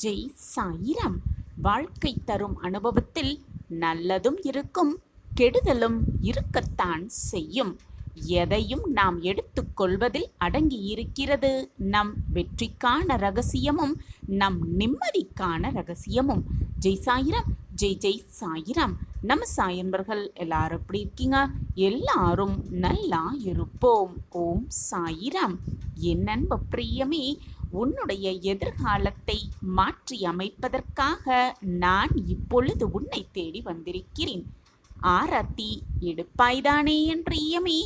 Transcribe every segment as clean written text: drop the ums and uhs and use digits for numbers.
ஜெய் சாயிராம். வாழ்க்கை தரும் அனுபவத்தில் நல்லதும் இருக்கும், கெடுதலும் இருக்கத்தான் செய்யும். எதையும் நாம் எடுத்துக்கொள்வதில் அடங்கி இருக்கிறது நம் வெற்றிக்கான ரகசியமும் நம் நிம்மதிக்கான ரகசியமும். ஜெய் சாயிராம், ஜெய் ஜெய் சாயிராம். நம்ம சாயன்பர்கள் எல்லாரும் எப்படி இருக்கீங்க? எல்லாரும் நல்லா இருப்போம். ஓம் சாயிராம். என் அன்பு பிரியமே, உன்னுடைய எதிர்காலத்தை மாற்றி அமைப்பதற்காக நான் இப்பொழுது உன்னை தேடி வந்திருக்கிறேன். ஆராத்தி எடுப்பாய்தானே என் பிரியமே?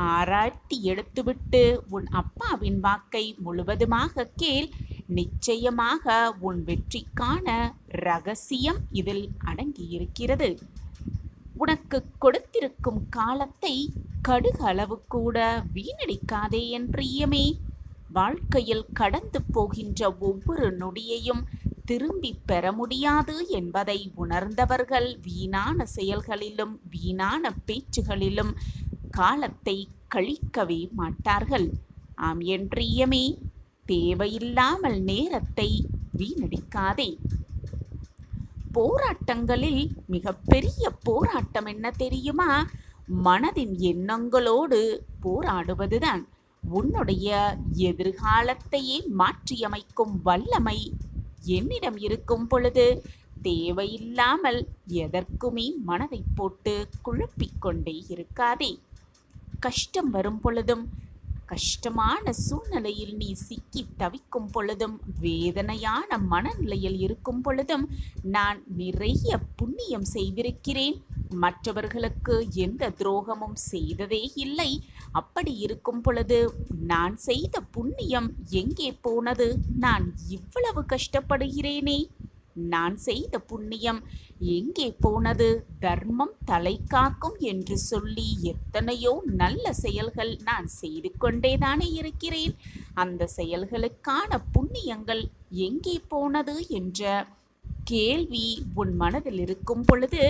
ஆராய்ச்சி எடுத்துவிட்டு உன் அப்பாவின் வாக்கை முழுவதுமாக கேள். நிச்சயமாக உன் வெற்றிக்கான ரகசியம் இதில் அடங்கியிருக்கிறது. உனக்கு கொடுத்திருக்கும் காலத்தை கடுகளவு கூட வீணடிக்காதே என் பிரியமே. வாழ்க்கையில் கடந்து போகின்ற ஒவ்வொரு நொடியையும் திரும்பி பெற முடியாது என்பதை உணர்ந்தவர்கள் வீணான செயல்களிலும் வீணான பேச்சுகளிலும் காலத்தை கழிக்கவே மாட்டார்கள். ஆம் என் பிரியமே, தேவையில்லாமல் நேரத்தை வீணடிக்காதே. போராட்டங்களில் மிகப்பெரிய போராட்டம் என்ன தெரியுமா? மனதின் எண்ணங்களோடு போராடுவதுதான். உன்னுடைய எதிர்காலத்தையே மாற்றியமைக்கும் வல்லமை என்னிடம் இருக்கும் பொழுது தேவையில்லாமல் எதற்குமே மனதை போட்டு குழப்பிக்கொண்டே இருக்காதே. கஷ்டம் வரும் பொழுதும், கஷ்டமான சூழ்நிலையில் நீ சிக்கி தவிக்கும் பொழுதும், வேதனையான மனநிலையில் இருக்கும் பொழுதும் நான் நிறைய புண்ணியம் செய்திருக்கிறேன். மற்றவர்களுக்கு எந்த துரோகமும் செய்ததே இல்லை. அப்படி இருக்கும் பொழுது நான் செய்த புண்ணியம் எங்கே போனது? நான் இவ்வளவு கஷ்டப்படுகிறேனே, நான் செய்த புண்ணியம் எங்கே போனது? தர்மம் தலை காக்கும் என்று சொல்லி எத்தனையோ நல்ல செயல்கள் நான் செய்து கொண்டேதானே இருக்கிறேன். அந்த செயல்களுக்கான புண்ணியங்கள் எங்கே போனது என்ற கேள்வி உன் மனதில் இருக்கும் பொழுது